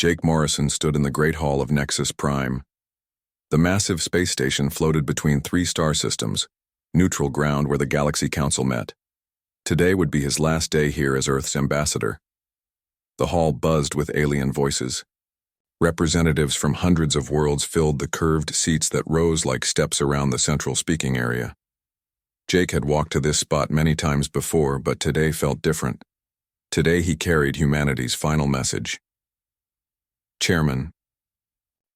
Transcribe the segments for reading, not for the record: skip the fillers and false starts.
Jake Morrison stood in the Great Hall of Nexus Prime. The massive space station floated between three star systems, neutral ground where the Galaxy Council met. Today would be his last day here as Earth's ambassador. The hall buzzed with alien voices. Representatives from hundreds of worlds filled the curved seats that rose like steps around the central speaking area. Jake had walked to this spot many times before, but today felt different. Today he carried humanity's final message. Chairman.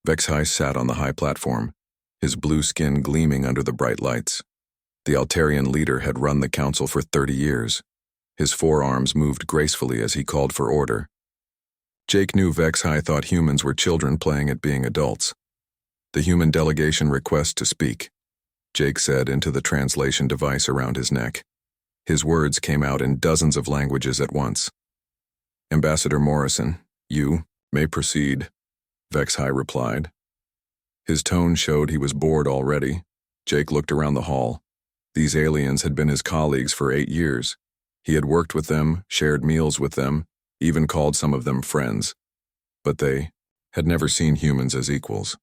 HFY sat on the high platform, his blue skin gleaming under the bright lights. The Altarian leader had run the council for 30 years. His forearms moved gracefully as he called for order. Jake knew HFY thought humans were children playing at being adults. The human delegation requests to speak, Jake said into the translation device around his neck. His words came out in dozens of languages at once. Ambassador Morrison, you may proceed, HFY replied. His tone showed he was bored already. Jake looked around the hall. These aliens had been his colleagues for 8 years. He had worked with them, shared meals with them, even called some of them friends. But they had never seen humans as equals.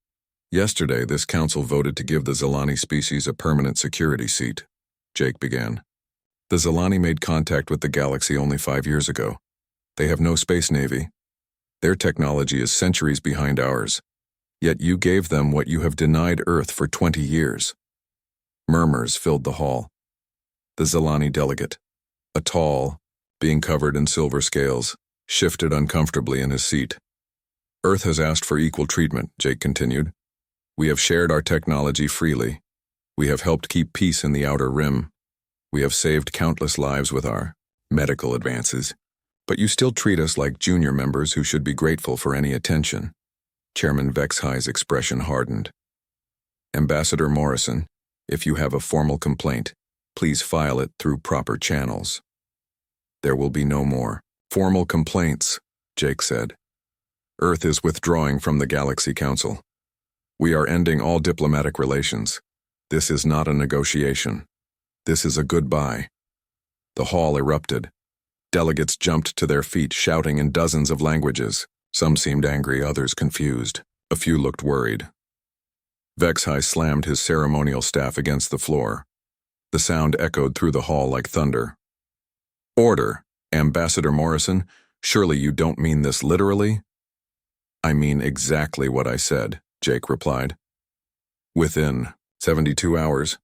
Yesterday, this council voted to give the Zilani species a permanent security seat, Jake began. The Zilani made contact with the galaxy only 5 years ago. They have no space navy. Their technology is centuries behind ours. Yet you gave them what you have denied Earth for 20 years. Murmurs filled the hall. The Zilani delegate, a tall, being covered in silver scales, shifted uncomfortably in his seat. Earth has asked for equal treatment, Jake continued. We have shared our technology freely. We have helped keep peace in the outer rim. We have saved countless lives with our medical advances. But you still treat us like junior members who should be grateful for any attention. Chairman HFY's expression hardened. Ambassador Morrison, if you have a formal complaint, please file it through proper channels. There will be no more formal complaints, Jake said. Earth is withdrawing from the Galaxy Council. We are ending all diplomatic relations. This is not a negotiation. This is a goodbye. The hall erupted. Delegates jumped to their feet, shouting in dozens of languages. Some seemed angry, others confused. A few looked worried. HFY slammed his ceremonial staff against the floor. The sound echoed through the hall like thunder. Order, Ambassador Morrison, surely you don't mean this literally? I mean exactly what I said, Jake replied. Within 72 hours,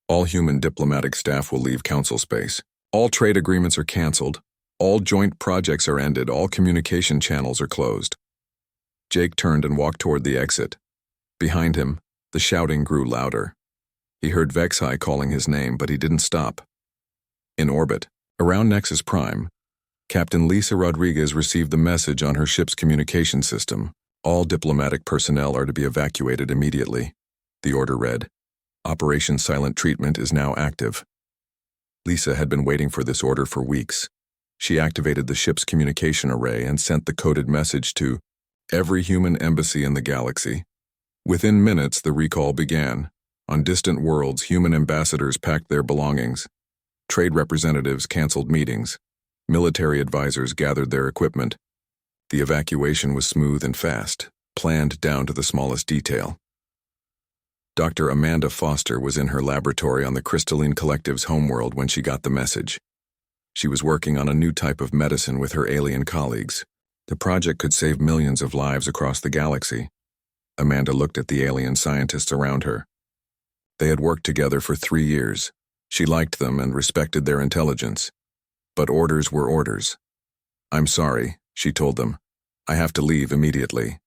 all human diplomatic staff will leave council space. All trade agreements are canceled. All joint projects are ended. All communication channels are closed. Jake turned and walked toward the exit. Behind him, the shouting grew louder. He heard HFY calling his name, but he didn't stop. In orbit, around Nexus Prime, Captain Lisa Rodriguez received the message on her ship's communication system. All diplomatic personnel are to be evacuated immediately. The order read, Operation Silent Treatment is now active. Lisa had been waiting for this order for weeks. She activated the ship's communication array and sent the coded message to every human embassy in the galaxy. Within minutes, the recall began. On distant worlds, human ambassadors packed their belongings. Trade representatives canceled meetings. Military advisors gathered their equipment. The evacuation was smooth and fast, planned down to the smallest detail. Dr. Amanda Foster was in her laboratory on the Crystalline Collective's homeworld when she got the message. She was working on a new type of medicine with her alien colleagues. The project could save millions of lives across the galaxy. Amanda looked at the alien scientists around her. They had worked together for 3 years. She liked them and respected their intelligence. But orders were orders. I'm sorry, she told them. I have to leave immediately.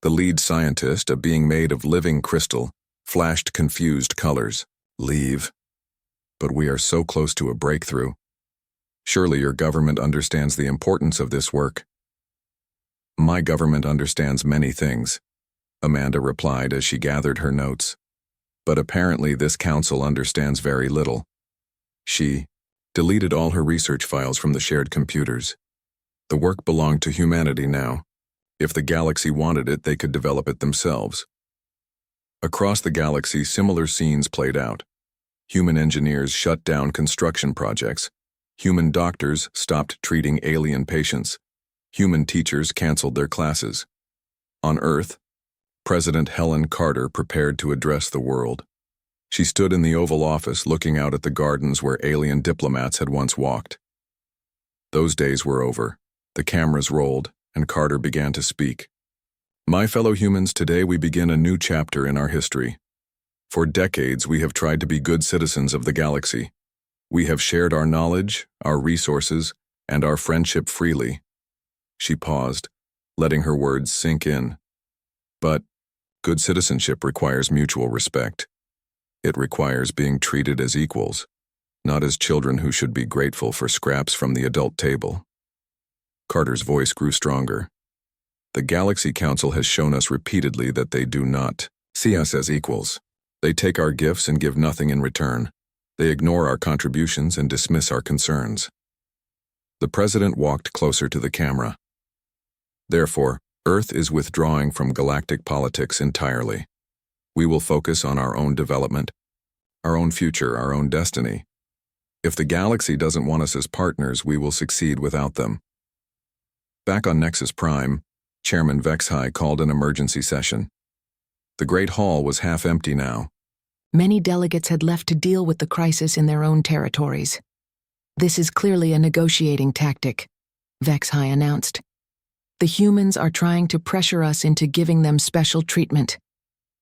The lead scientist, a being made of living crystal, flashed confused colors. Leave? But we are so close to a breakthrough. Surely your government understands the importance of this work. My government understands many things, Amanda replied as she gathered her notes. But apparently this council understands very little. She deleted all her research files from the shared computers. The work belonged to humanity now. If the galaxy wanted it, they could develop it themselves. Across the galaxy, similar scenes played out. Human engineers shut down construction projects. Human doctors stopped treating alien patients. Human teachers canceled their classes. On Earth, President Helen Carter prepared to address the world. She stood in the Oval Office looking out at the gardens where alien diplomats had once walked. Those days were over. The cameras rolled, and Carter began to speak. My fellow humans, today we begin a new chapter in our history. For decades, we have tried to be good citizens of the galaxy. We have shared our knowledge, our resources, and our friendship freely. She paused, letting her words sink in. But good citizenship requires mutual respect. It requires being treated as equals, not as children who should be grateful for scraps from the adult table. Carter's voice grew stronger. The Galaxy Council has shown us repeatedly that they do not see us as equals. They take our gifts and give nothing in return. They ignore our contributions and dismiss our concerns. The president walked closer to the camera. Therefore, Earth is withdrawing from galactic politics entirely. We will focus on our own development, our own future, our own destiny. If the galaxy doesn't want us as partners, we will succeed without them. Back on Nexus Prime, Chairman Vexhai called an emergency session. The Great Hall was half empty now. Many delegates had left to deal with the crisis in their own territories. This is clearly a negotiating tactic, Vexhai announced. The humans are trying to pressure us into giving them special treatment.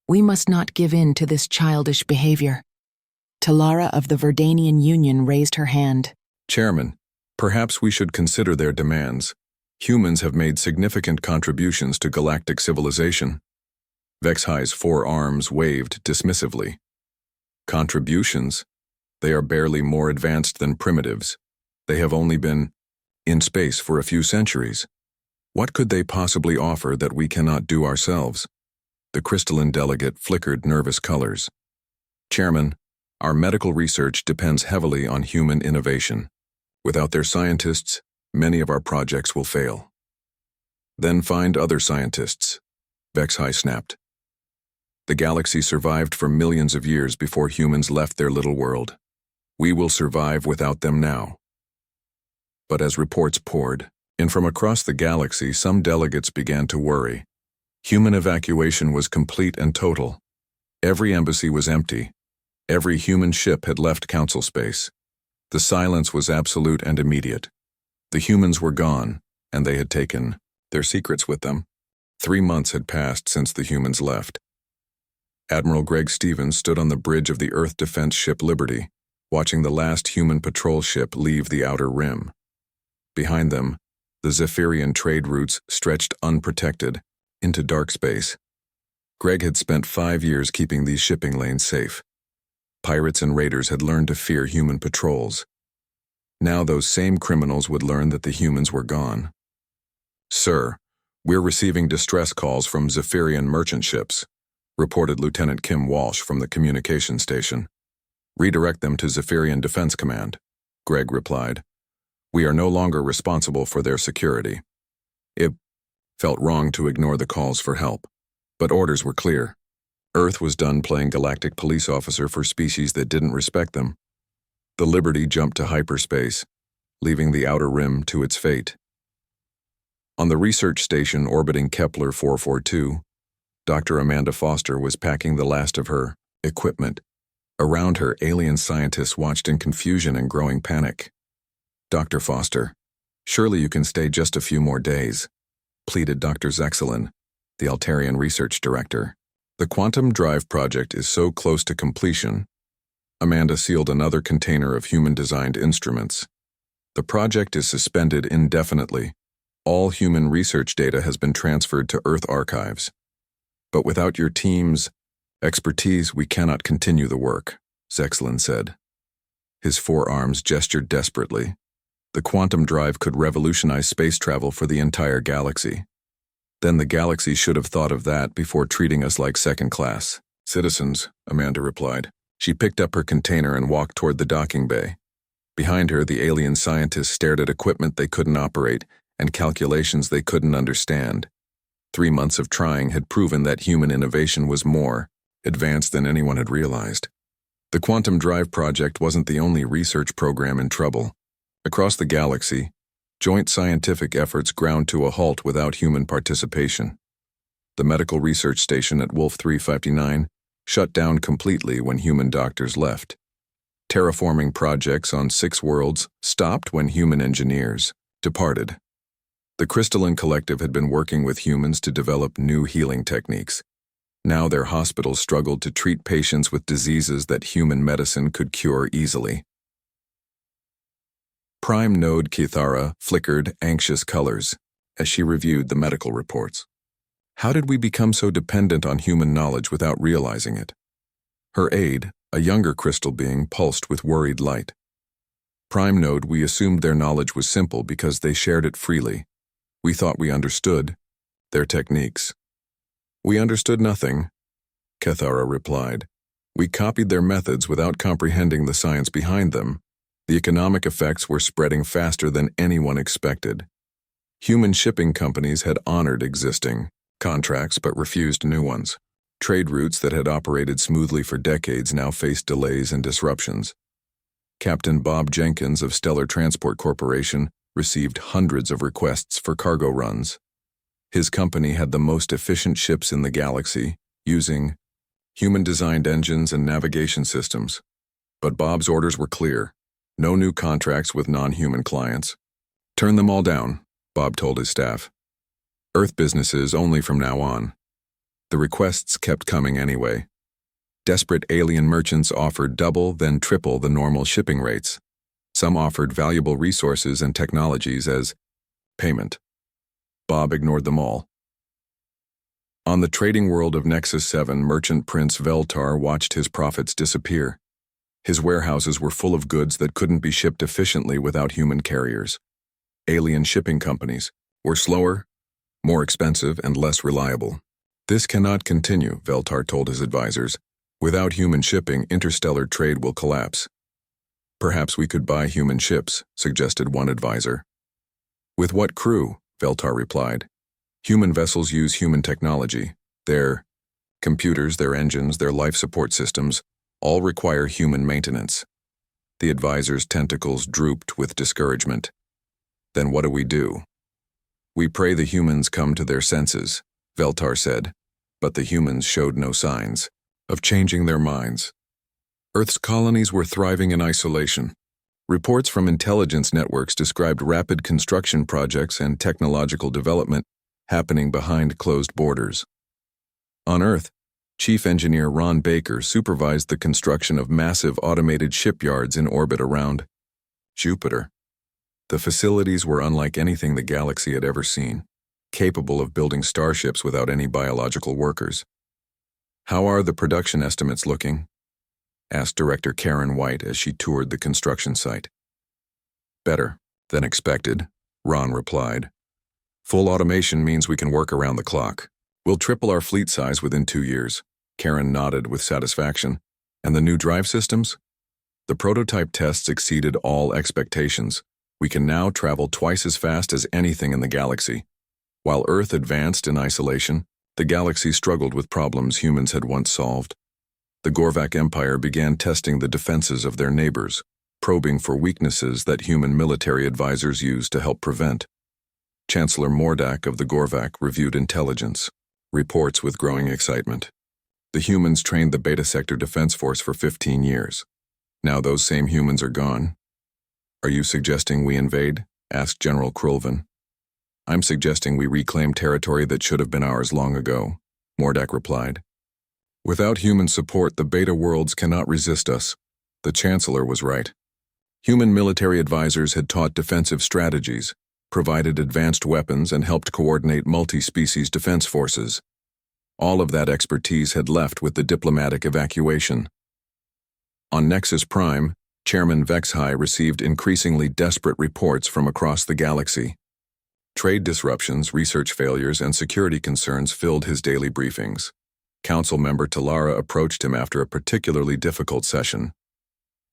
We must not give in to this childish behavior. Talara of the Verdanian Union raised her hand. Chairman, perhaps we should consider their demands. Humans have made significant contributions to galactic civilization. Vexhai's four arms waved dismissively. Contributions? They are barely more advanced than primitives. They have only been in space for a few centuries. What could they possibly offer that we cannot do ourselves? The crystalline delegate flickered nervous colors. Chairman, our medical research depends heavily on human innovation. Without their scientists, many of our projects will fail. Then find other scientists, Vexhai snapped. The galaxy survived for millions of years before humans left their little world. We will survive without them now. But as reports poured in from across the galaxy, some delegates began to worry. Human evacuation was complete and total. Every embassy was empty. Every human ship had left council space. The silence was absolute and immediate. The humans were gone, and they had taken their secrets with them. 3 months had passed since the humans left. Admiral Greg Stevens stood on the bridge of the Earth defense ship Liberty, watching the last human patrol ship leave the outer rim. Behind them, the Zephyrian trade routes stretched unprotected into dark space. Greg had spent 5 years keeping these shipping lanes safe. Pirates and raiders had learned to fear human patrols. Now those same criminals would learn that the humans were gone. Sir, we're receiving distress calls from Zephyrian merchant ships, reported Lieutenant Kim Walsh from the communication station. Redirect them to Zephyrian Defense Command, Greg replied. We are no longer responsible for their security. It felt wrong to ignore the calls for help, but orders were clear. Earth was done playing galactic police officer for species that didn't respect them. The Liberty jumped to hyperspace, leaving the outer rim to its fate. On the research station orbiting Kepler 442, Dr. Amanda Foster was packing the last of her equipment. Around her, alien scientists watched in confusion and growing panic. Dr. Foster, surely you can stay just a few more days, pleaded Dr. Zexelin, the Altarian research director. The quantum drive project is so close to completion. Amanda sealed another container of human-designed instruments. The project is suspended indefinitely. All human research data has been transferred to Earth archives. But without your team's expertise, we cannot continue the work, Zexelin said. His forearms gestured desperately. The quantum drive could revolutionize space travel for the entire galaxy. Then the galaxy should have thought of that before treating us like second-class citizens, Amanda replied. She picked up her container and walked toward the docking bay. Behind her, the alien scientists stared at equipment they couldn't operate and calculations they couldn't understand. 3 months of trying had proven that human innovation was more advanced than anyone had realized. The Quantum Drive Project wasn't the only research program in trouble. Across the galaxy, Joint scientific efforts ground to a halt without human participation. The medical research station at Wolf 359 shut down completely when human doctors left. Terraforming projects on 6 worlds stopped when human engineers departed. The Crystalline Collective had been working with humans to develop new healing techniques. Now their hospitals struggled to treat patients with diseases that human medicine could cure easily. Prime Node Kithara flickered anxious colors as she reviewed the medical reports. How did we become so dependent on human knowledge without realizing it? Her aide, a younger crystal being, pulsed with worried light. Prime Node, we assumed their knowledge was simple because they shared it freely. We thought we understood their techniques. We understood nothing, Kithara replied. We copied their methods without comprehending the science behind them. The economic effects were spreading faster than anyone expected. Human shipping companies had honored existing contracts but refused new ones. Trade routes that had operated smoothly for decades now faced delays and disruptions. Captain Bob Jenkins of Stellar Transport Corporation received hundreds of requests for cargo runs. His company had the most efficient ships in the galaxy, using human-designed engines and navigation systems. But Bob's orders were clear. No new contracts with non-human clients. Turn them all down, Bob told his staff. Earth businesses only from now on. The requests kept coming anyway. Desperate alien merchants offered double, then triple the normal shipping rates. Some offered valuable resources and technologies as payment. Bob ignored them all. On the trading world of Nexus 7, merchant Prince Veltar watched his profits disappear. His warehouses were full of goods that couldn't be shipped efficiently without human carriers. Alien shipping companies were slower, more expensive, and less reliable. This cannot continue, Veltar told his advisors. Without human shipping, interstellar trade will collapse. Perhaps we could buy human ships, suggested one advisor. With what crew? Veltar replied. Human vessels use human technology. Their computers, their engines, their life support systems all require human maintenance. The advisor's tentacles drooped with discouragement. Then what do? We pray the humans come to their senses, Veltar said, but the humans showed no signs of changing their minds. Earth's colonies were thriving in isolation. Reports from intelligence networks described rapid construction projects and technological development happening behind closed borders. On Earth, Chief Engineer Ron Baker supervised the construction of massive automated shipyards in orbit around Jupiter. The facilities were unlike anything the galaxy had ever seen, capable of building starships without any biological workers. How are the production estimates looking? Asked Director Karen White as she toured the construction site. Better than expected, Ron replied. Full automation means we can work around the clock. We'll triple our fleet size within 2 years. Karen nodded with satisfaction. And the new drive systems? The prototype tests exceeded all expectations. We can now travel twice as fast as anything in the galaxy. While Earth advanced in isolation, the galaxy struggled with problems humans had once solved. The Gorvak Empire began testing the defenses of their neighbors, probing for weaknesses that human military advisors used to help prevent. Chancellor Mordak of the Gorvak reviewed intelligence reports with growing excitement. The humans trained the Beta Sector Defense Force for 15 years. Now those same humans are gone. Are you suggesting we invade? Asked General Krulvan. I'm suggesting we reclaim territory that should have been ours long ago, Mordak replied. Without human support, the Beta worlds cannot resist us. The Chancellor was right. Human military advisors had taught defensive strategies, provided advanced weapons, and helped coordinate multi-species defense forces. All of that expertise had left with the diplomatic evacuation. On Nexus Prime, Chairman Vexhai received increasingly desperate reports from across the galaxy. Trade disruptions, research failures, and security concerns filled his daily briefings. Council member Talara approached him after a particularly difficult session.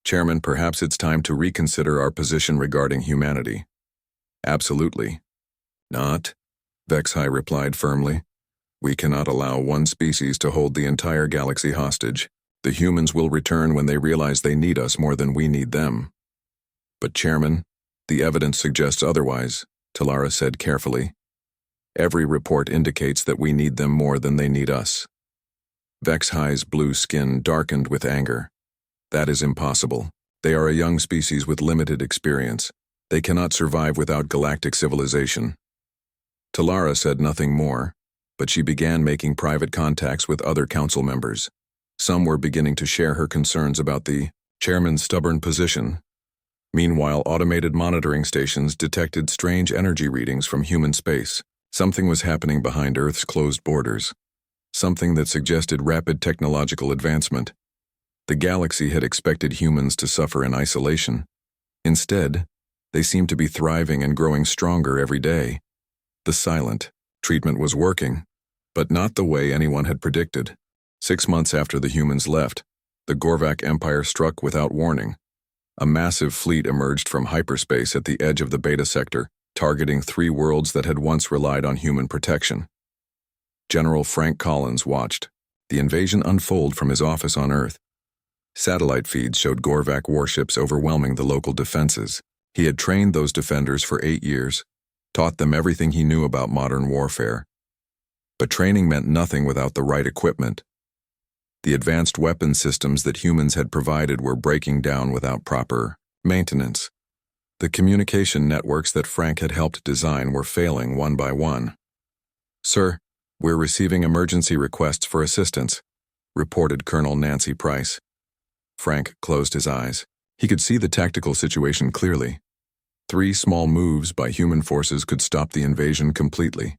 Chairman, perhaps it's time to reconsider our position regarding humanity. Absolutely. Not, Vexhai replied firmly. We cannot allow one species to hold the entire galaxy hostage. The humans will return when they realize they need us more than we need them. But Chairman, The evidence suggests otherwise, Talara said carefully. Every report indicates that we need them more than they need us. Vex-High's blue skin darkened with anger. That is impossible. They are a young species with limited experience. They cannot survive without galactic civilization. Talara said nothing more, but she began making private contacts with other council members. Some were beginning to share her concerns about the chairman's stubborn position. Meanwhile, automated monitoring stations detected strange energy readings from human space. Something was happening behind Earth's closed borders. Something that suggested rapid technological advancement. The galaxy had expected humans to suffer in isolation. Instead, they seemed to be thriving and growing stronger every day. The silent treatment was working, but not the way anyone had predicted. 6 months after the humans left, the Gorvak Empire struck without warning. A massive fleet emerged from hyperspace at the edge of the Beta Sector, targeting 3 worlds that had once relied on human protection. General Frank Collins watched the invasion unfold from his office on Earth. Satellite feeds showed Gorvak warships overwhelming the local defenses. He had trained those defenders for 8 years, taught them everything he knew about modern warfare. But training meant nothing without the right equipment. The advanced weapon systems that humans had provided were breaking down without proper maintenance. The communication networks that Frank had helped design were failing one by one. "Sir, we're receiving emergency requests for assistance," reported Colonel Nancy Price. Frank closed his eyes. He could see the tactical situation clearly. 3 small moves by human forces could stop the invasion completely.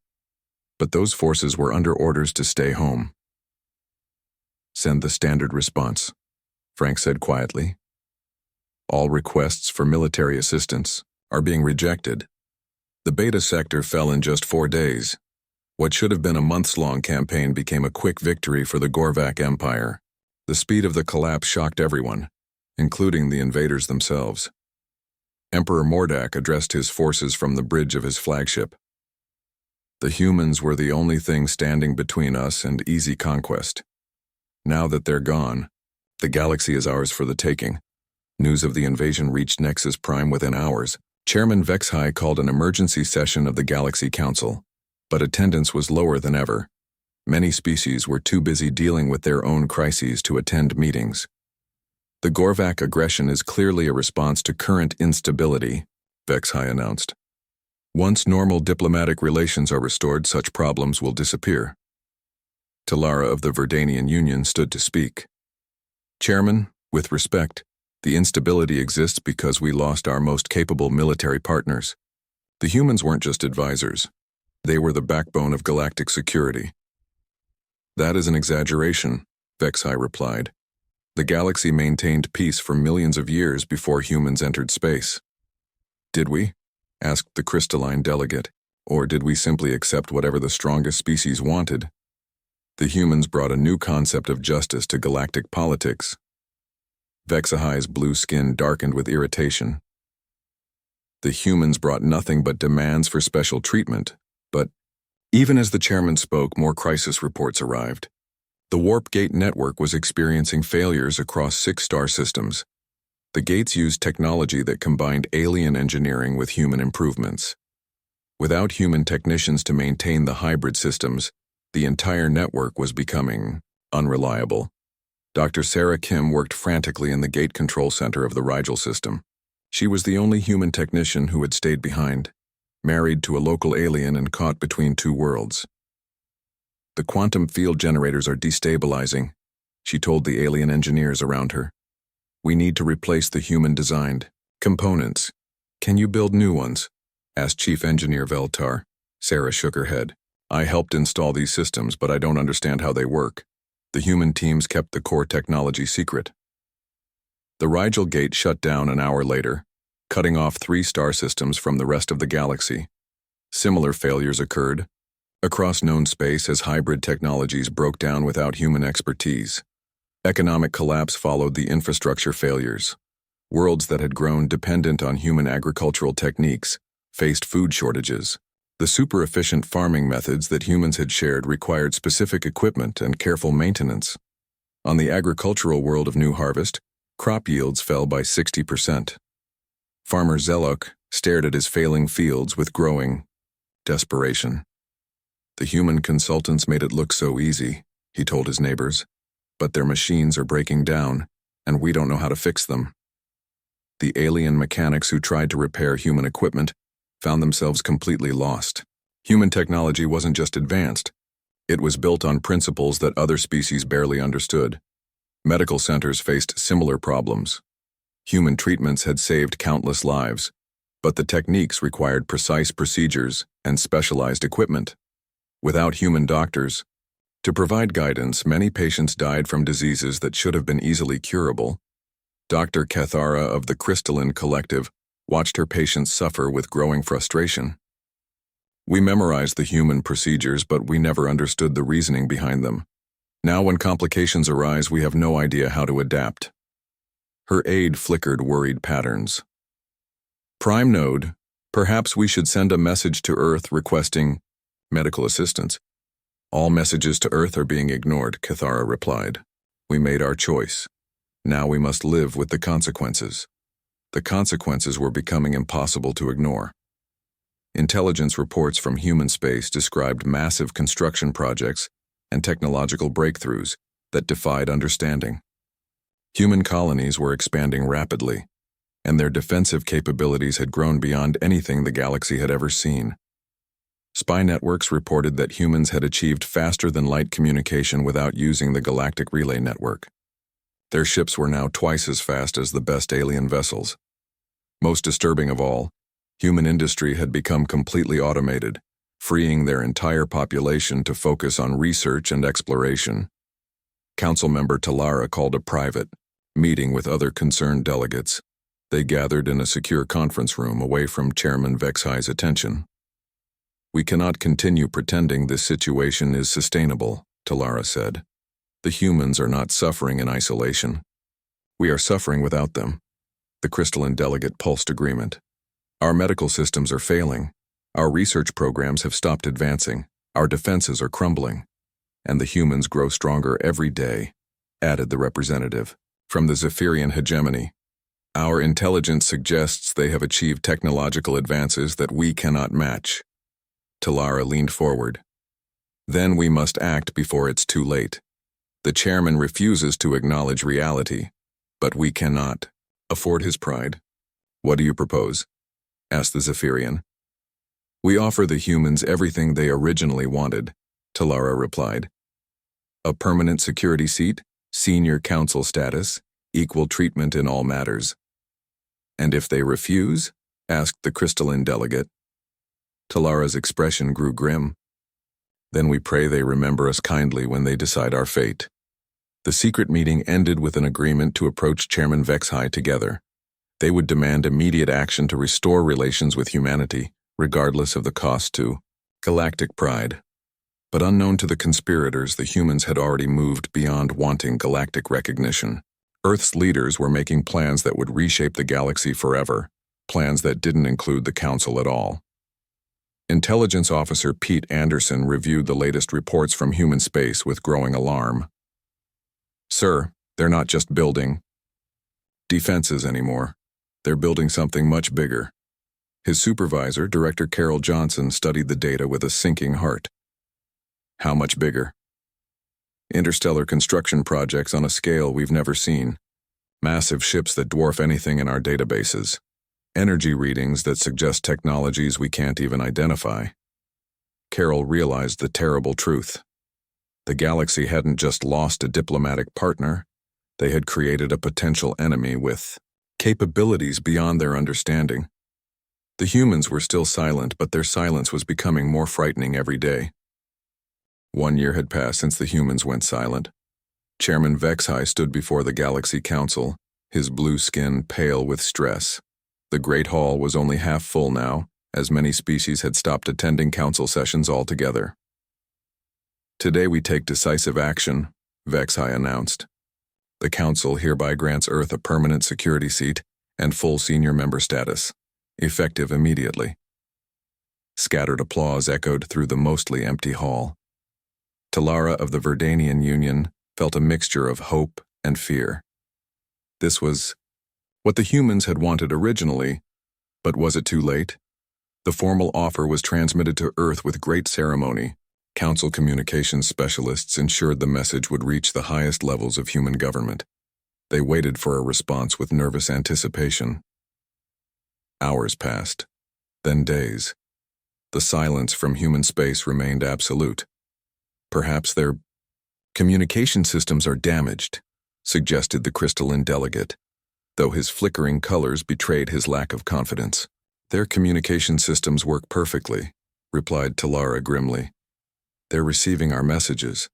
But those forces were under orders to stay home. "Send the standard response," Frank said quietly. "All requests for military assistance are being rejected." The Beta Sector fell in just 4 days. What should have been a months-long campaign became a quick victory for the Gorvak Empire. The speed of the collapse shocked everyone, including the invaders themselves. Emperor Mordak addressed his forces from the bridge of his flagship. "The humans were the only thing standing between us and easy conquest. Now that they're gone, the galaxy is ours for the taking." News of the invasion reached Nexus Prime within hours. Chairman Vex-High called an emergency session of the Galaxy Council, but attendance was lower than ever. Many species were too busy dealing with their own crises to attend meetings. "The Gorvak aggression is clearly a response to current instability," Vex-High announced. "Once normal diplomatic relations are restored, such problems will disappear." Talara of the Verdanian Union stood to speak. "Chairman, with respect, the instability exists because we lost our most capable military partners. The humans weren't just advisors. They were the backbone of galactic security." "That is an exaggeration," Vex-High replied. "The galaxy maintained peace for millions of years before humans entered space." "Did we?" asked the crystalline delegate. "Or did we simply accept whatever the strongest species wanted? The humans brought a new concept of justice to galactic politics." Vex-High's blue skin darkened with irritation. "The humans brought nothing but demands for special treatment, but..." Even as the chairman spoke, more crisis reports arrived. The Warp Gate network was experiencing failures across 6 star systems. The gates used technology that combined alien engineering with human improvements. Without human technicians to maintain the hybrid systems, the entire network was becoming unreliable. Dr. Sarah Kim worked frantically in the gate control center of the Rigel system. She was the only human technician who had stayed behind, married to a local alien and caught between 2 worlds. "The quantum field generators are destabilizing," she told the alien engineers around her. "We need to replace the human-designed components." "Can you build new ones?" asked Chief Engineer Veltar. Sarah shook her head. "I helped install these systems, but I don't understand how they work. The human teams kept the core technology secret." The Rigel Gate shut down an hour later, cutting off 3 star systems from the rest of the galaxy. Similar failures occurred across known space as hybrid technologies broke down without human expertise. Economic collapse followed the infrastructure failures. Worlds that had grown dependent on human agricultural techniques faced food shortages. The super-efficient farming methods that humans had shared required specific equipment and careful maintenance. On the agricultural world of New Harvest, crop yields fell by 60%. Farmer Zelok stared at his failing fields with growing desperation. The human consultants made it look so easy, he told his neighbors, but their machines are breaking down, and we don't know how to fix them. The alien mechanics who tried to repair human equipment found themselves completely lost. Human technology wasn't just advanced, it was built on principles that other species barely understood. Medical centers faced similar problems. Human treatments had saved countless lives, but the techniques required precise procedures and specialized equipment. Without human doctors to provide guidance, many patients died from diseases that should have been easily curable. Dr. Cathara of the Crystalline Collective watched her patients suffer with growing frustration. We memorized the human procedures, but we never understood the reasoning behind them. Now when complications arise, we have no idea how to adapt. Her aide flickered worried patterns. Prime Node, perhaps we should send a message to Earth requesting medical assistance. All messages to Earth are being ignored, Cathara replied. We made our choice. Now we must live with the consequences. The consequences were becoming impossible to ignore. Intelligence reports from human space described massive construction projects and technological breakthroughs that defied understanding. Human colonies were expanding rapidly, and their defensive capabilities had grown beyond anything the galaxy had ever seen. Spy networks reported that humans had achieved faster-than-light communication without using the Galactic Relay Network. Their ships were now twice as fast as the best alien vessels. Most disturbing of all, human industry had become completely automated, freeing their entire population to focus on research and exploration. Council member Talara called a private meeting with other concerned delegates. They gathered in a secure conference room away from Chairman Vexhi's attention. We cannot continue pretending this situation is sustainable, Talara said. The humans are not suffering in isolation. We are suffering without them. The crystalline delegate pulsed agreement. Our medical systems are failing. Our research programs have stopped advancing. Our defenses are crumbling. And the humans grow stronger every day, added the representative. From the Zephyrian hegemony, our intelligence suggests they have achieved technological advances that we cannot match. Talara leaned forward. Then we must act before it's too late. The chairman refuses to acknowledge reality, but we cannot afford his pride. What do you propose? Asked the Zephyrian. We offer the humans everything they originally wanted, Talara replied. A permanent security seat, senior council status, equal treatment in all matters. And if they refuse? Asked the crystalline delegate. Talara's expression grew grim. Then we pray they remember us kindly when they decide our fate. The secret meeting ended with an agreement to approach Chairman Vexhi together. They would demand immediate action to restore relations with humanity, regardless of the cost to galactic pride. But unknown to the conspirators, the humans had already moved beyond wanting galactic recognition. Earth's leaders were making plans that would reshape the galaxy forever, plans that didn't include the Council at all. Intelligence Officer Pete Anderson reviewed the latest reports from human space with growing alarm. Sir, they're not just building defenses anymore. They're building something much bigger. His supervisor, Director Carol Johnson, studied the data with a sinking heart. How much bigger? Interstellar construction projects on a scale we've never seen. Massive ships that dwarf anything in our databases. Energy readings that suggest technologies we can't even identify. Carol realized the terrible truth. The galaxy hadn't just lost a diplomatic partner, they had created a potential enemy with capabilities beyond their understanding. The humans were still silent, but their silence was becoming more frightening every day. 1 year had passed since the humans went silent. Chairman Vexhi stood before the Galaxy Council, his blue skin pale with stress. The Great Hall was only half full now, as many species had stopped attending council sessions altogether. Today we take decisive action, Vexhi announced. The council hereby grants Earth a permanent security seat and full senior member status, effective immediately. Scattered applause echoed through the mostly empty hall. Talara of the Verdanian Union felt a mixture of hope and fear. This was what the humans had wanted originally, But was it too late? The formal offer was transmitted to Earth with great ceremony. Council communications specialists ensured the message would reach the highest levels of human government. They waited for a response with nervous anticipation. Hours passed, then days. The silence from human space remained absolute. Perhaps their communication systems are damaged, suggested the crystalline delegate, though his flickering colors betrayed his lack of confidence. Their communication systems work perfectly, replied Talara grimly. They're receiving our messages.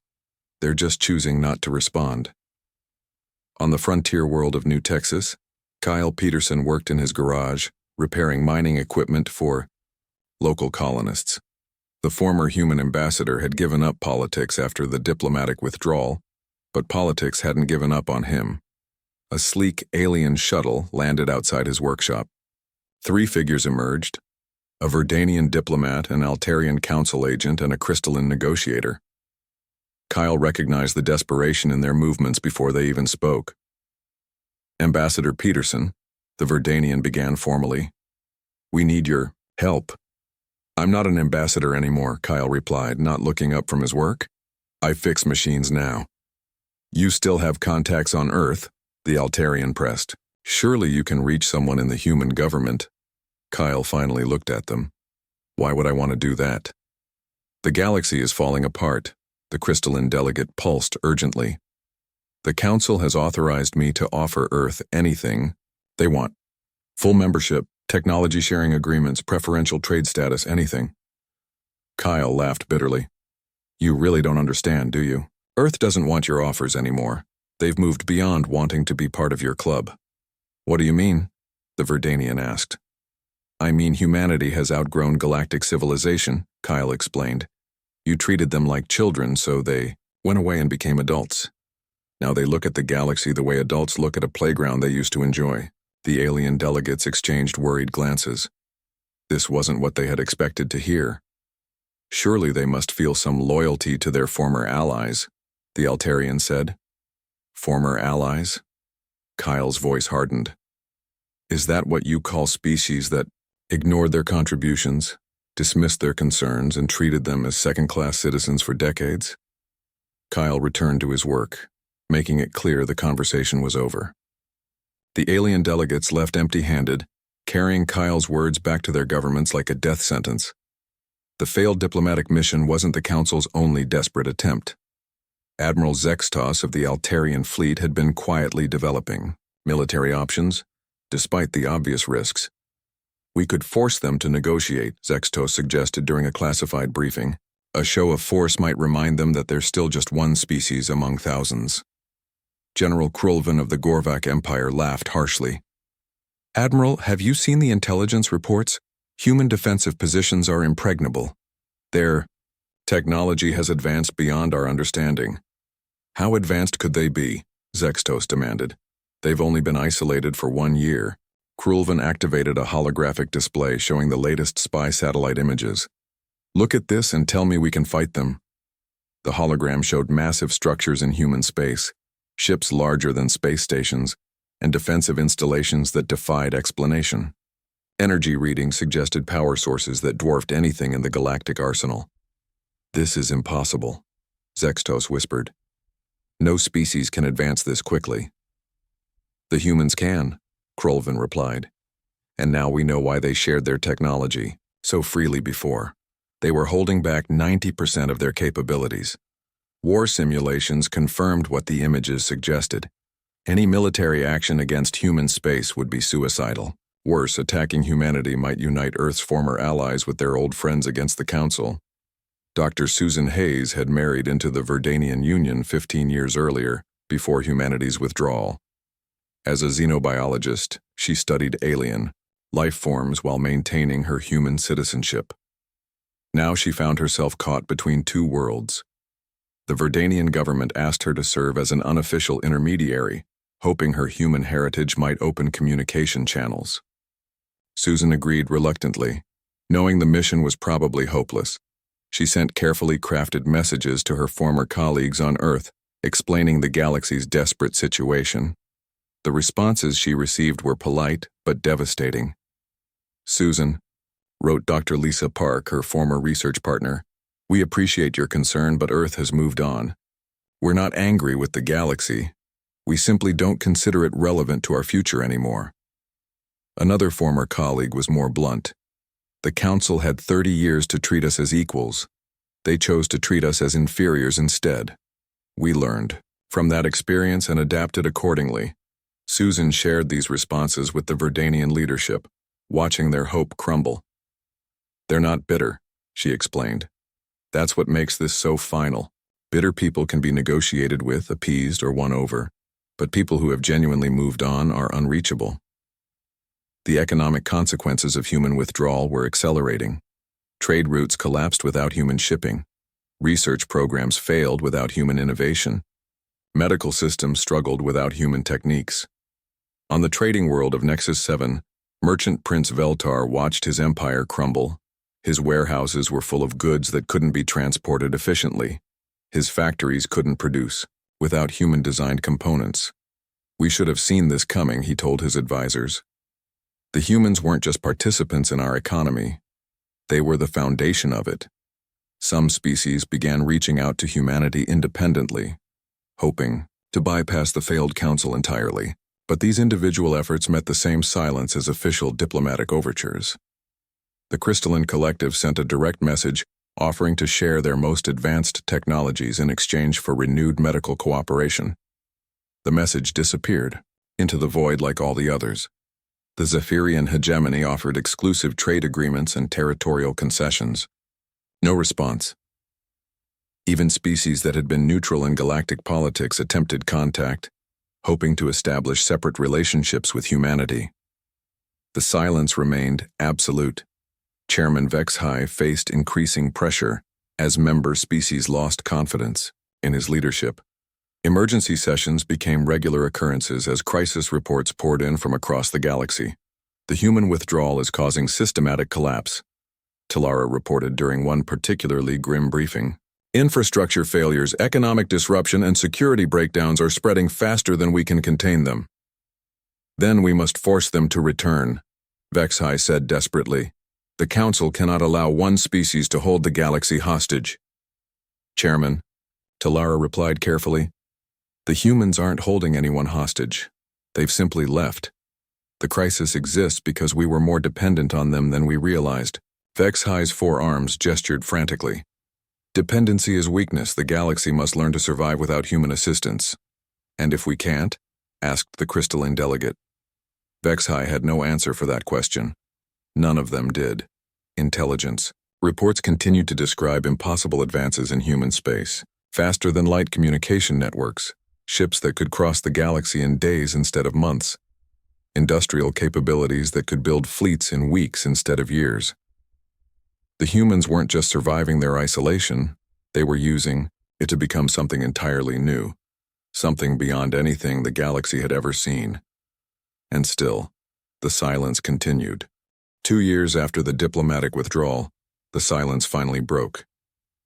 They're just choosing not to respond. On the frontier world of New Texas, Kyle Peterson worked in his garage, repairing mining equipment for local colonists. The former human ambassador had given up politics after the diplomatic withdrawal, but politics hadn't given up on him. A sleek alien shuttle landed outside his workshop. 3 figures emerged: a Verdanian diplomat, an Altarian council agent, and a crystalline negotiator. Kyle recognized the desperation in their movements before they even spoke. Ambassador Peterson, the Verdanian began formally. We need your help. I'm not an ambassador anymore, Kyle replied, not looking up from his work. I fix machines now. You still have contacts on Earth, the Altarian pressed. Surely you can reach someone in the human government. Kyle finally looked at them. Why would I want to do that? The galaxy is falling apart, the crystalline delegate pulsed urgently. The Council has authorized me to offer Earth anything they want. Full membership, technology sharing agreements, preferential trade status, anything. Kyle laughed bitterly. You really don't understand, do you? Earth doesn't want your offers anymore. They've moved beyond wanting to be part of your club. What do you mean? The Verdanian asked. I mean humanity has outgrown galactic civilization, Kyle explained. You treated them like children, so they went away and became adults. Now they look at the galaxy the way adults look at a playground they used to enjoy. The alien delegates exchanged worried glances. This wasn't what they had expected to hear. Surely they must feel some loyalty to their former allies, the Altarian said. Former allies? Kyle's voice hardened. Is that what you call species that ignored their contributions, dismissed their concerns, and treated them as second-class citizens for decades? Kyle returned to his work, making it clear the conversation was over. The alien delegates left empty-handed, carrying Kyle's words back to their governments like a death sentence. The failed diplomatic mission wasn't the Council's only desperate attempt. Admiral Zextos of the Altarian fleet had been quietly developing military options, despite the obvious risks. We could force them to negotiate, Zextos suggested during a classified briefing. A show of force might remind them that they're still just one species among thousands. General Krulvan of the Gorvak Empire laughed harshly. Admiral, have you seen the intelligence reports? Human defensive positions are impregnable. Their technology has advanced beyond our understanding. How advanced could they be? Zextos demanded. They've only been isolated for 1 year. Krulvan activated a holographic display showing the latest spy satellite images. Look at this and tell me we can fight them. The hologram showed massive structures in human space, ships larger than space stations, and defensive installations that defied explanation. Energy readings suggested power sources that dwarfed anything in the galactic arsenal. This is impossible, Zextos whispered. No species can advance this quickly. The humans can, Krulvan replied. And now we know why they shared their technology so freely before. They were holding back 90% of their capabilities. War simulations confirmed what the images suggested. Any military action against human space would be suicidal. Worse, attacking humanity might unite Earth's former allies with their old friends against the Council. Dr. Susan Hayes had married into the Verdanian Union 15 years earlier, before humanity's withdrawal. As a xenobiologist, she studied alien life forms while maintaining her human citizenship. Now she found herself caught between 2 worlds. The Verdanian government asked her to serve as an unofficial intermediary, hoping her human heritage might open communication channels. Susan agreed reluctantly, knowing the mission was probably hopeless. She sent carefully crafted messages to her former colleagues on Earth, explaining the galaxy's desperate situation. The responses she received were polite but devastating. Susan, wrote Dr. Lisa Park, her former research partner, we appreciate your concern, but Earth has moved on. We're not angry with the galaxy. We simply don't consider it relevant to our future anymore. Another former colleague was more blunt. The Council had 30 years to treat us as equals. They chose to treat us as inferiors instead. We learned from that experience and adapted accordingly. Susan shared these responses with the Verdanian leadership, watching their hope crumble. They're not bitter, she explained. That's what makes this so final. Bitter people can be negotiated with, appeased, or won over, but people who have genuinely moved on are unreachable. The economic consequences of human withdrawal were accelerating. Trade routes collapsed without human shipping. Research programs failed without human innovation. Medical systems struggled without human techniques. On the trading world of Nexus 7, merchant Prince Veltar watched his empire crumble. His warehouses were full of goods that couldn't be transported efficiently. His factories couldn't produce, without human-designed components. We should have seen this coming, he told his advisors. The humans weren't just participants in our economy. They were the foundation of it. Some species began reaching out to humanity independently, hoping to bypass the failed council entirely. But these individual efforts met the same silence as official diplomatic overtures. The Crystalline Collective sent a direct message offering to share their most advanced technologies in exchange for renewed medical cooperation. The message disappeared into the void like all the others. The Zephyrian hegemony offered exclusive trade agreements and territorial concessions. No response. Even species that had been neutral in galactic politics attempted contact, hoping to establish separate relationships with humanity. The silence remained absolute. Chairman Vexhai faced increasing pressure as member species lost confidence in his leadership. Emergency sessions became regular occurrences as crisis reports poured in from across the galaxy. The human withdrawal is causing systematic collapse, Talara reported during one particularly grim briefing. Infrastructure failures, economic disruption, and security breakdowns are spreading faster than we can contain them. Then we must force them to return, Vexhai said desperately. The Council cannot allow one species to hold the galaxy hostage. Chairman, Talara replied carefully, the humans aren't holding anyone hostage. They've simply left. The crisis exists because we were more dependent on them than we realized. Vexhai's forearms gestured frantically. Dependency is weakness. The galaxy must learn to survive without human assistance. And if we can't? Asked the crystalline delegate. Vexhai had no answer for that question. None of them did. Intelligence. Reports continued to describe impossible advances in human space. Faster-than-light communication networks. Ships that could cross the galaxy in days instead of months. Industrial capabilities that could build fleets in weeks instead of years. The humans weren't just surviving their isolation, they were using it to become something entirely new, something beyond anything the galaxy had ever seen. And still, the silence continued. 2 years after the diplomatic withdrawal, the silence finally broke.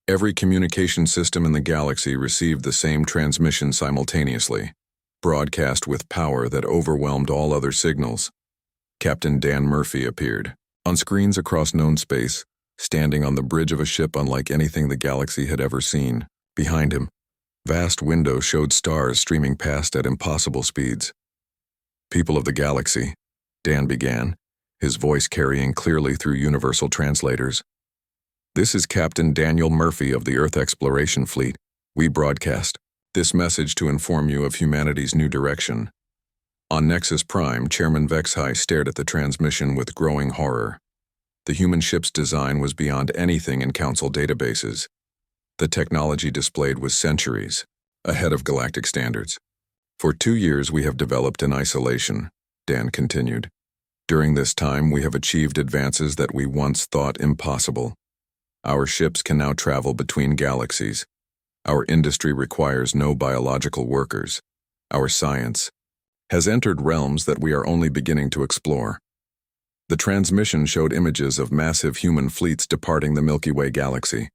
Every communication system in the galaxy received the same transmission simultaneously, broadcast with power that overwhelmed all other signals. Captain Dan Murphy appeared. On screens across known space, standing on the bridge of a ship unlike anything the galaxy had ever seen. Behind him, vast windows showed stars streaming past at impossible speeds. People of the galaxy, Dan began, his voice carrying clearly through universal translators. This is Captain Daniel Murphy of the Earth Exploration Fleet. We broadcast this message to inform you of humanity's new direction. On Nexus Prime, Chairman Vexhai stared at the transmission with growing horror. The human ship's design was beyond anything in Council databases. The technology displayed was centuries ahead of galactic standards. For 2 years we have developed in isolation, Dan continued. During this time we have achieved advances that we once thought impossible. Our ships can now travel between galaxies. Our industry requires no biological workers. Our science has entered realms that we are only beginning to explore. The transmission showed images of massive human fleets departing the Milky Way galaxy.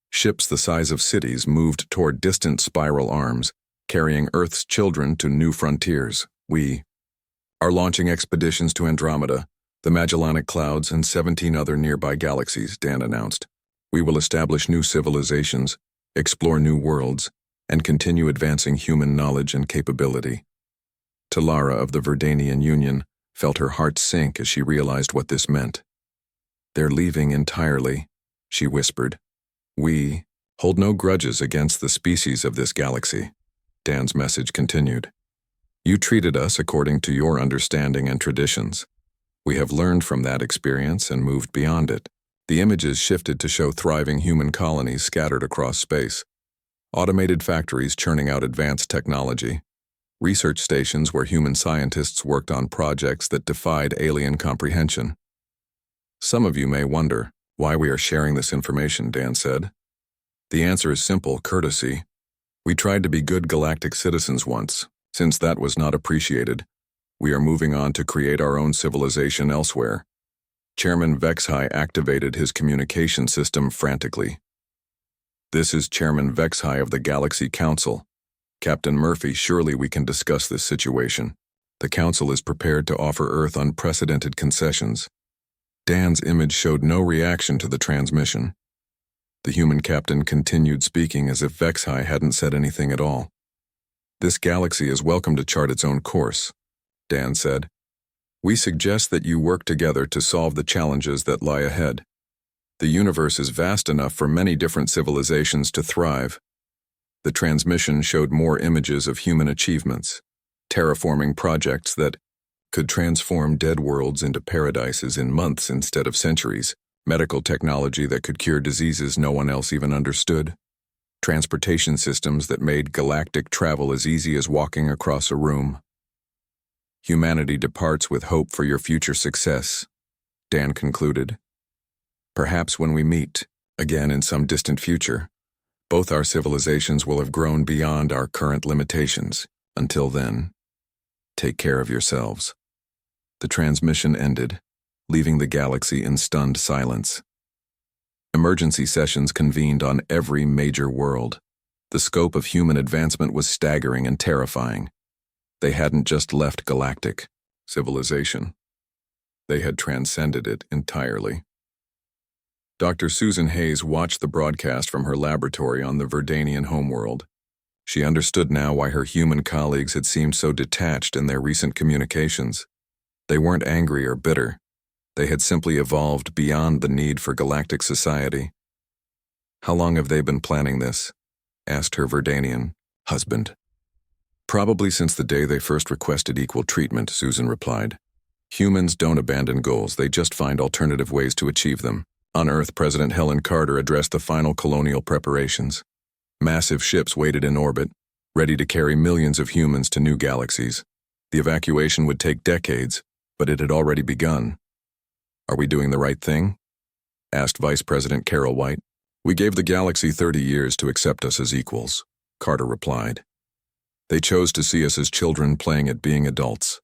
Ships the size of cities moved toward distant spiral arms, carrying Earth's children to new frontiers. We are launching expeditions to Andromeda, The Magellanic Clouds and 17 other nearby galaxies, Dan announced. We will establish new civilizations, explore new worlds, and continue advancing human knowledge and capability. Talara of the Verdanian Union felt her heart sink as she realized what this meant. They're leaving entirely, she whispered. We hold no grudges against the species of this galaxy. Dan's message continued. You treated us according to your understanding and traditions. We have learned from that experience and moved beyond it. The images shifted to show thriving human colonies scattered across space. Automated factories churning out advanced technology. Research stations where human scientists worked on projects that defied alien comprehension. Some of you may wonder why we are sharing this information, Dan said. The answer is simple: courtesy. We tried to be good galactic citizens once. Since that was not appreciated, we are moving on to create our own civilization elsewhere. Chairman Vexhai activated his communication system frantically. This is Chairman Vexhai of the Galaxy Council. Captain Murphy, surely we can discuss this situation. The Council is prepared to offer Earth unprecedented concessions. Dan's image showed no reaction to the transmission. The human captain continued speaking as if Vexhai hadn't said anything at all. This galaxy is welcome to chart its own course, Dan said. We suggest that you work together to solve the challenges that lie ahead. The universe is vast enough for many different civilizations to thrive. The transmission showed more images of human achievements, terraforming projects that could transform dead worlds into paradises in months instead of centuries, medical technology that could cure diseases no one else even understood, transportation systems that made galactic travel as easy as walking across a room. Humanity departs with hope for your future success, Dan concluded. Perhaps when we meet, again in some distant future, both our civilizations will have grown beyond our current limitations. Until then, take care of yourselves. The transmission ended, leaving the galaxy in stunned silence. Emergency sessions convened on every major world. The scope of human advancement was staggering and terrifying. They hadn't just left galactic civilization. They had transcended it entirely. Dr. Susan Hayes watched the broadcast from her laboratory on the Verdanian homeworld. She understood now why her human colleagues had seemed so detached in their recent communications. They weren't angry or bitter. They had simply evolved beyond the need for galactic society. How long have they been planning this? Asked her Verdanian husband. Probably since the day they first requested equal treatment, Susan replied. Humans don't abandon goals, they just find alternative ways to achieve them. On Earth, President Helen Carter addressed the final colonial preparations. Massive ships waited in orbit, ready to carry millions of humans to new galaxies. The evacuation would take decades, but it had already begun. Are we doing the right thing? Asked Vice President Carol White. We gave the galaxy 30 years to accept us as equals, Carter replied. They chose to see us as children playing at being adults.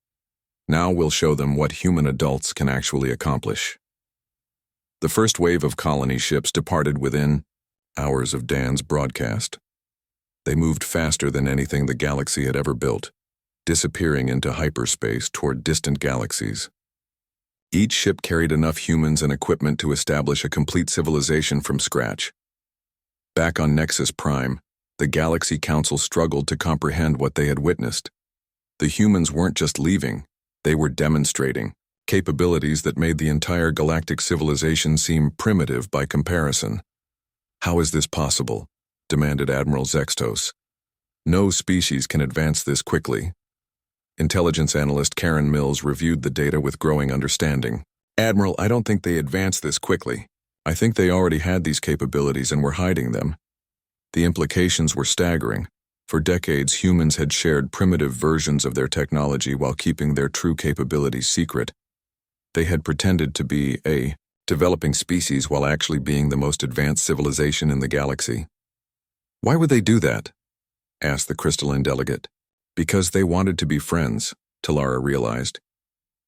Now we'll show them what human adults can actually accomplish. The first wave of colony ships departed within hours of Dan's broadcast. They moved faster than anything the galaxy had ever built, disappearing into hyperspace toward distant galaxies. Each ship carried enough humans and equipment to establish a complete civilization from scratch. Back on Nexus Prime, the Galaxy Council struggled to comprehend what they had witnessed. The humans weren't just leaving, they were demonstrating capabilities that made the entire galactic civilization seem primitive by comparison. How is this possible? Demanded Admiral Zextos. No species can advance this quickly. Intelligence analyst Karen Mills reviewed the data with growing understanding. Admiral, I don't think they advanced this quickly. I think they already had these capabilities and were hiding them. The implications were staggering. For decades, humans had shared primitive versions of their technology while keeping their true capabilities secret. They had pretended to be a developing species while actually being the most advanced civilization in the galaxy. Why would they do that? Asked the crystalline delegate. Because they wanted to be friends, Talara realized.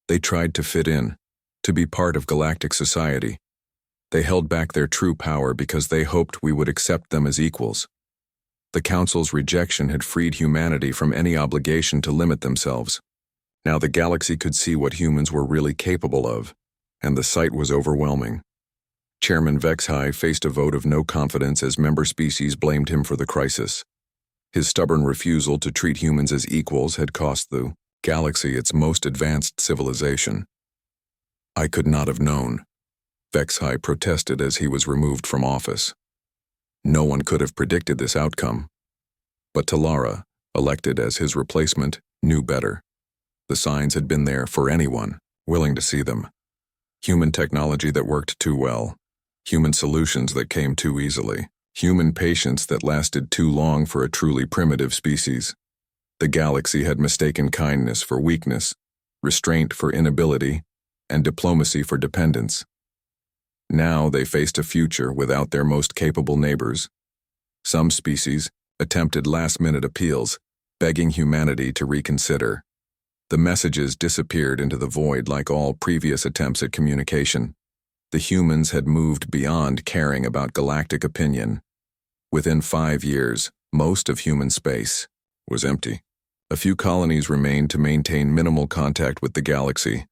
They tried to fit in, to be part of galactic society. They held back their true power because they hoped we would accept them as equals. The Council's rejection had freed humanity from any obligation to limit themselves. Now the galaxy could see what humans were really capable of, and the sight was overwhelming. Chairman Vexhai faced a vote of no confidence as member species blamed him for the crisis. His stubborn refusal to treat humans as equals had cost the galaxy its most advanced civilization. "I could not have known," Vexhai protested as he was removed from office. No one could have predicted this outcome. But Talara, elected as his replacement, knew better. The signs had been there for anyone willing to see them. Human technology that worked too well. Human solutions that came too easily. Human patience that lasted too long for a truly primitive species. The galaxy had mistaken kindness for weakness, restraint for inability, and diplomacy for dependence. Now they faced a future without their most capable neighbors. Some species attempted last-minute appeals, begging humanity to reconsider. The messages disappeared into the void like all previous attempts at communication. The humans had moved beyond caring about galactic opinion. Within 5 years, most of human space was empty. A few colonies remained to maintain minimal contact with the galaxy,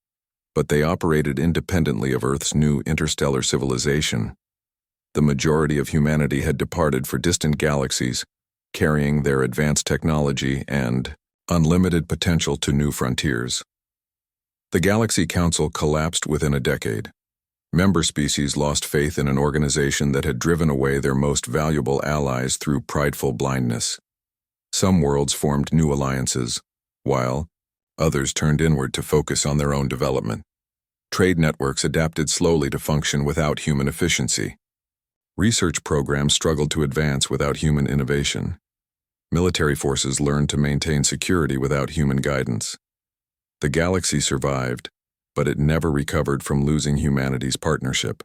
but they operated independently of Earth's new interstellar civilization. The majority of humanity had departed for distant galaxies, carrying their advanced technology and unlimited potential to new frontiers. The Galaxy Council collapsed within a decade. Member species lost faith in an organization that had driven away their most valuable allies through prideful blindness. Some worlds formed new alliances, while others turned inward to focus on their own development. Trade networks adapted slowly to function without human efficiency. Research programs struggled to advance without human innovation. Military forces learned to maintain security without human guidance. The galaxy survived, but it never recovered from losing humanity's partnership.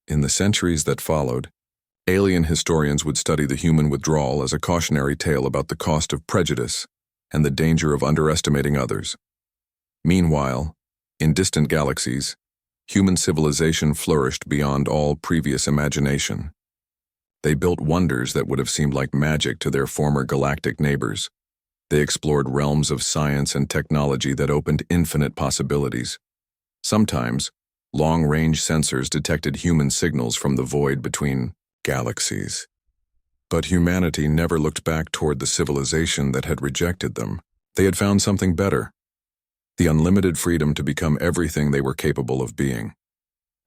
In the centuries that followed, alien historians would study the human withdrawal as a cautionary tale about the cost of prejudice and the danger of underestimating others. Meanwhile, in distant galaxies, human civilization flourished beyond all previous imagination. They built wonders that would have seemed like magic to their former galactic neighbors. They explored realms of science and technology that opened infinite possibilities. Sometimes, long-range sensors detected human signals from the void between galaxies. But humanity never looked back toward the civilization that had rejected them. They had found something better: the unlimited freedom to become everything they were capable of being.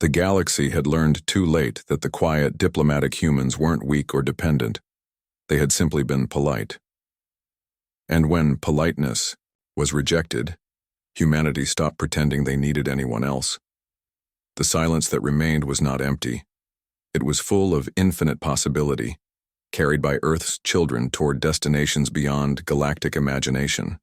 The galaxy had learned too late that the quiet, diplomatic humans weren't weak or dependent. They had simply been polite. And when politeness was rejected, humanity stopped pretending they needed anyone else. The silence that remained was not empty. It was full of infinite possibility, carried by Earth's children toward destinations beyond galactic imagination.